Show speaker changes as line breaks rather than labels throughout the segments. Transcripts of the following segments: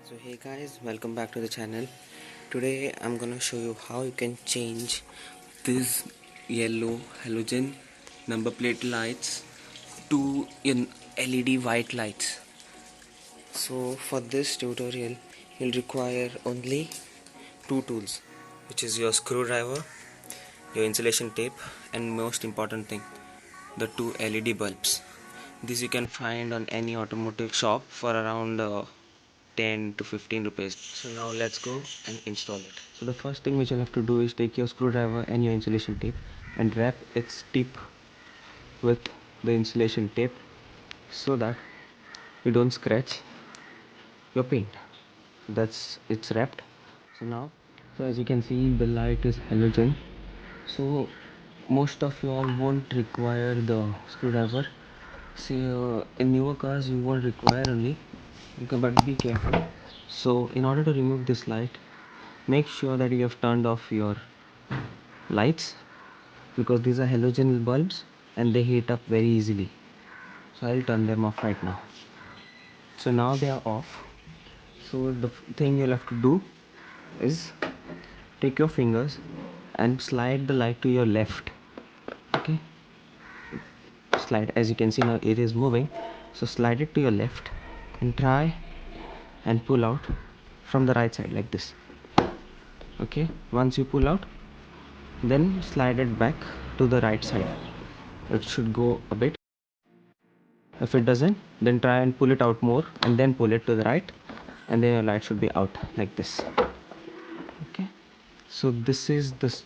So hey guys, welcome back to the channel. Today I'm gonna show you how you can change these yellow halogen number plate lights to in LED white lights. So for this tutorial you'll require only two tools, which is your screwdriver, your insulation tape, and most important thing, the two LED bulbs. These you can find on any automotive shop for around 10 to 15 rupees. So now let's go and install it. So the first thing which you'll have to do is take your screwdriver and your insulation tape and wrap its tip with the insulation tape so that you don't scratch your paint. That's it's wrapped. So as you can see, the light is halogen, so most of you all won't require the screwdriver. See, in newer cars you won't require only, but be careful. So in order to remove this light, make sure that you have turned off your lights, because these are halogen bulbs and they heat up very easily. So I'll turn them off right now. So now they are off. So the thing you'll have to do is take your fingers and slide the light to your left. Okay, slide. As you can see, now it is moving, so slide it to your left and try and pull out from the right side like this. Okay, once you pull out, then slide it back to the right side. It should go a bit. If it doesn't, then try and pull it out more and then pull it to the right, and then your light should be out like this. Okay, so this is the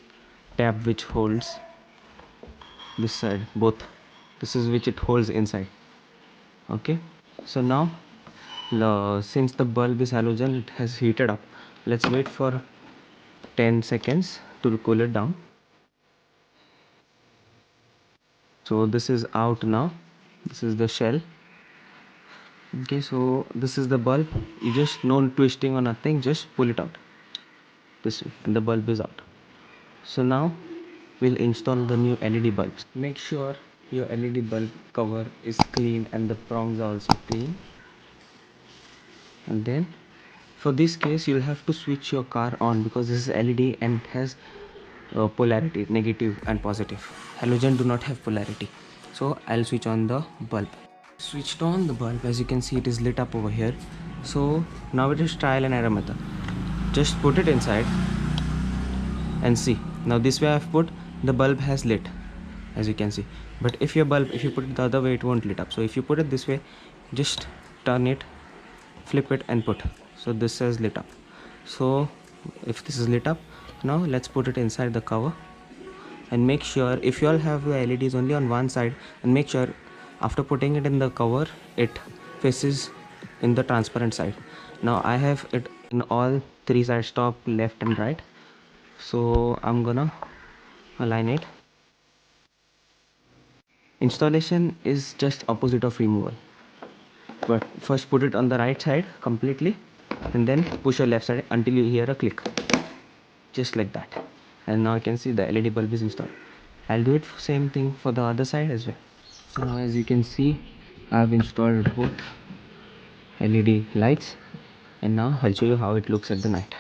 tab which holds this side, both. This is which it holds inside. Okay, so now since the bulb is halogen, it has heated up. Let's wait for 10 seconds to cool it down. So this is out now. This is the shell. Okay, so this is the bulb. You just, no twisting or nothing, just pull it out this way and the bulb is out. So now we'll install the new LED bulbs. Make sure your LED bulb cover is clean and the prongs are also clean. And then for this case you'll have to switch your car on, because this is LED and it has polarity, negative and positive. Halogen do not have polarity. So I'll switch on the bulb. Switched on the bulb. As you can see, it is lit up over here. So now it is trial and error method. Just put it inside and see. Now this way I have put, the bulb has lit, as you can see. But if you put it the other way, it won't lit up. So if you put it this way, just turn it, flip it and put. So this has lit up. So if this is lit up, now let's put it inside the cover. And make sure, if you all have the LEDs only on one side, and make sure after putting it in the cover, it faces in the transparent side. Now I have it in all three sides, top, left and right. So I'm gonna align it. Installation is just opposite of removal, but first put it on the right side completely and then push your left side until you hear a click, just like that. And now you can see the LED bulb is installed. I'll do it same thing for the other side as well. So now as you can see, I've installed both LED lights, and now I'll show you how it looks at the night.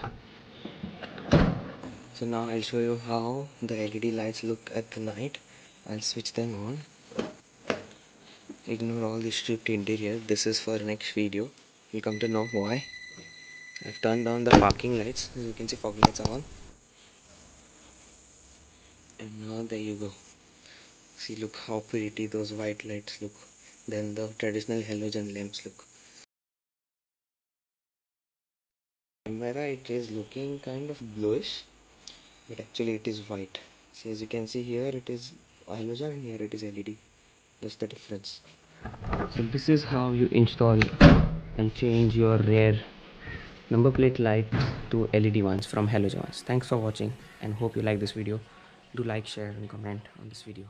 So now I'll show you how the LED lights look at the night. I'll switch them on. Ignore all the stripped interior. This is for next video. You'll come to know why. I've turned down the parking lights. As you can see, fog lights are on. And now there you go. See, look how pretty those white lights look. Then the traditional halogen lamps look. Camera, it is looking kind of bluish, but actually it is white. See, as you can see here, it is halogen and here it is LED. That's the difference. So this is how you install and change your rear number plate lights to LED ones from halogen ones. Thanks for watching and hope you like this video. Do like, share and comment on this video.